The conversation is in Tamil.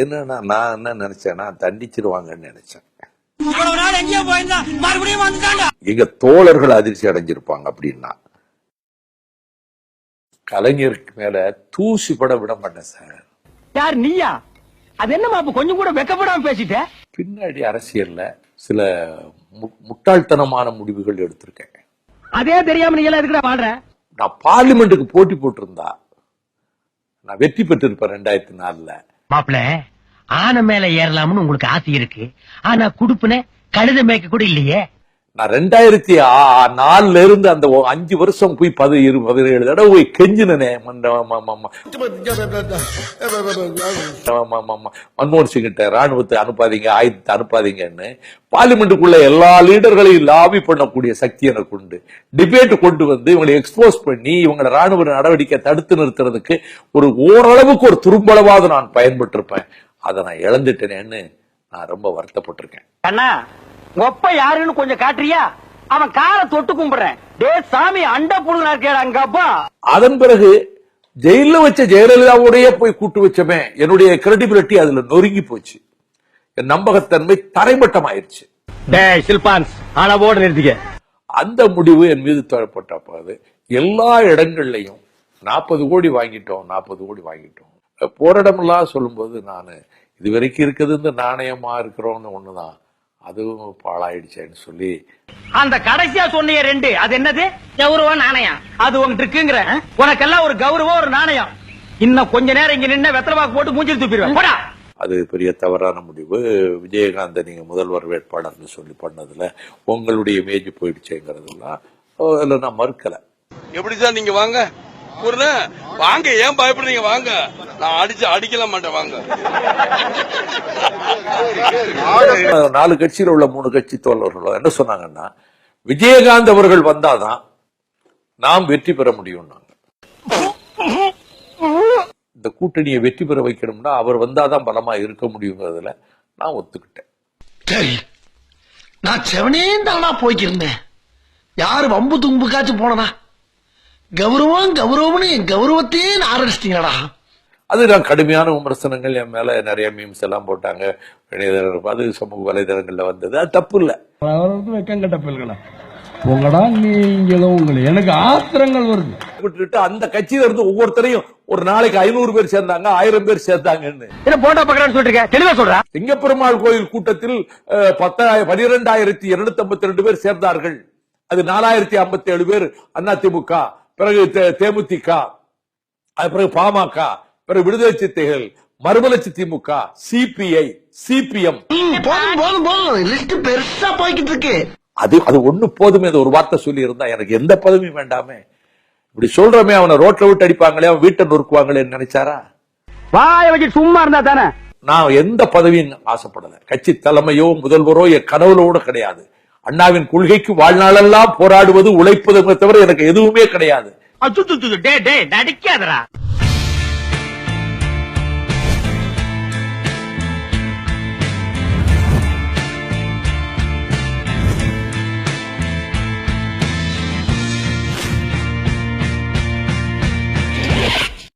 என்னன்னா நான் என்ன நினைச்சேன்னா தண்டிச்சிருவாங்கன்னு நினைச்சேன். எங்க தோழர்கள் அதிர்ச்சி அடைஞ்சிருப்பாங்க அப்படின்னா. கலைஞருக்கு மேல தூசி பட விட மாட்டேன் சார். யார் நீயா? அது என்ன கொஞ்சம் கூட வெக்கப்படாம பேசிட்ட. பின்னாடி அரசியல்ல சில முட்டாள்தனமான முடிவுகள் எடுத்திருக்கேன். அதே தெரியாம நீ எல்லாம் எதுக்குடா வாழ்ற? நான் பார்லிமெண்ட்டுக்கு போட்டி போட்டிருந்தா நான் வெற்றி பெற்றிருப்பேன் 2004. மாப்பிள்ள, ஆன மேல ஏறலாம்னு உங்களுக்கு ஆசை இருக்கு, ஆனா குடுப்புன கழுத மேய்க்க கூட இல்லையே. நான் 2004 இருந்து அந்த 5 வருஷம் போய் 17 தடவை போய் கெஞ்சினே மன்மோகன் சிங் கிட்ட, ராணுவத்தை அனுப்பாதீங்க, ஆயுதத்தை அனுப்பாதீங்கன்னு. பார்லிமெண்ட்டுக்குள்ள எல்லா லீடர்களையும் லாபி பண்ணக்கூடிய சக்தி எனக்கு உண்டு. டிபேட் கொண்டு வந்து இவங்களை எக்ஸ்போஸ் பண்ணி இவங்களோட ராணுவ நடவடிக்கை தடுத்து நிறுத்துறதுக்கு ஓரளவுக்கு ஒரு துரும்பளவாவது நான் பயன்பட்டிருப்பேன். அதை நான் இழந்துட்டேனேன்னு நான் ரொம்ப வருத்தப்பட்டிருக்கேன். அண்ணா, ஒப்ப யாருன்னு கொஞ்சம் காட்டுறியா? அவன் காலை தொட்டு கும்பிடுறேன். டே சாமி, அண்ட புடுங்கா இருக்கேடா அங்க அப்பா. அதன் பிறகு ஜெயில வச்ச ஜெயலலிதாவோடய போய் கூட்டு வச்சமே, என்னுடைய கிரெடிபிலிட்டி அதுல நொறுங்கி போச்சு. என் நம்பகத்தன்மை தரைமட்டம் ஆயிடுச்சு. அந்த முடிவு என் மீது தரப்பட்டது. எல்லா இடங்கள்லயும் 40 கோடி வாங்கிட்டோம், 40 கோடி வாங்கிட்டோம். போராடமெல்லாம் சொல்லும்போது நான் இதுவரைக்கும் இருக்கிறது நாணயமா இருக்கிறோம்னு ஒண்ணுதான், அதுவும் பாழாயிடுச்சேன்னு சொல்லி. அந்த கடைசியா சொன்னிய 2, அது என்னது? கௌரவம், நாணயம். அது உங்க இருக்குங்கிற உனக்கெல்லாம் ஒரு கௌரவம், ஒரு நாணயம். இன்னும் கொஞ்ச நேரம் இங்க நின்று வெத்தலைவாக்கு போட்டு மூஞ்சில் துப்பிடுவேன். அது பெரிய தவறான முடிவு. விஜயகாந்த் நீங்க முதல்வர் வேட்பாளர்னு சொல்லி பண்ணதுல உங்களுடைய இமேஜ் போயிடுச்சுங்கிறதுலாம் அதுல நான் மறுக்கல. எப்படி சார் நீங்க வாங்க வாங்க, ஏன் பயப்படுறீங்க? வாங்க, நான் அடிக்கல மாட்டேன், வாங்க. 4 கட்சியில் உள்ள 3 கட்சி தோழர்கள் என்ன சொன்னாங்கன்னா, விஜயகாந்த் அவர்கள் வந்தாதான் நாம் வெற்றி பெற முடியும். இந்த கூட்டணியை வெற்றி பெற வைக்கணும்னா அவர் வந்தாதான் பலமா இருக்க முடியுங்கிறதுல நான் ஒத்துக்கிட்டேன். சரி, நான் செவனே தானா போய்க்கிருந்தேன். யாரு வம்பு தும்புக்காச்சும் போனா கௌரவம் கௌரவம்னு என் கௌரவத்தையே ஆரம்பிச்சிட்டீங்களா? அது நான் கடுமையான விமர்சனங்கள் என் மேல நிறைய மீம்ஸ் எல்லாம் போட்டாங்க. அது சமூக வலைதளங்கள்ல வந்தது. அது தப்பு இல்ல. எனக்கு ஆத்திரங்கள் வருது. அந்த கட்சியில இருந்து ஒவ்வொருத்தரையும் ஒரு நாளைக்கு 500 பேர் சேர்ந்தாங்க, 1000 பேர் சேர்த்தாங்கன்னு சிங்கப்பெருமாள் கோயில் கூட்டத்தில் 12,252 பேர் சேர்ந்தார்கள். அது 4,057 பேர் அதிமுக, பிறகு தேமுதிக, பிறகு பாமக, பிறகு விடுதலை சிறுத்தைகள், மறுமலர்ச்சி திமுக, சிபிஐ, சிபிஎம். பெருசா போய்கிட்டு இருக்கு. அது ஒண்ணு போதுமே. ஒரு வார்த்தை சொல்லி இருந்தா எனக்கு எந்த பதவியும் வேண்டாமே. இப்படி சொல்றமே, அவனை ரோட்ல விட்டு அடிப்பாங்களே, அவன் வீட்டை நொறுக்குவாங்களேன்னு நினைச்சாரா? வாய வச்சு சும்மா இருந்தா தானே. நான் எந்த பதவியும் ஆசைப்படல. கட்சி தலைமையோ முதல்வரோ என் கனவுல கிடையாது. அண்ணாவின் கொள்கைக்கு வாழ்நாளெல்லாம் போராடுவது, உழைப்பது தவிர எனக்கு எதுவுமே கிடையாது. நடிக்காதரா.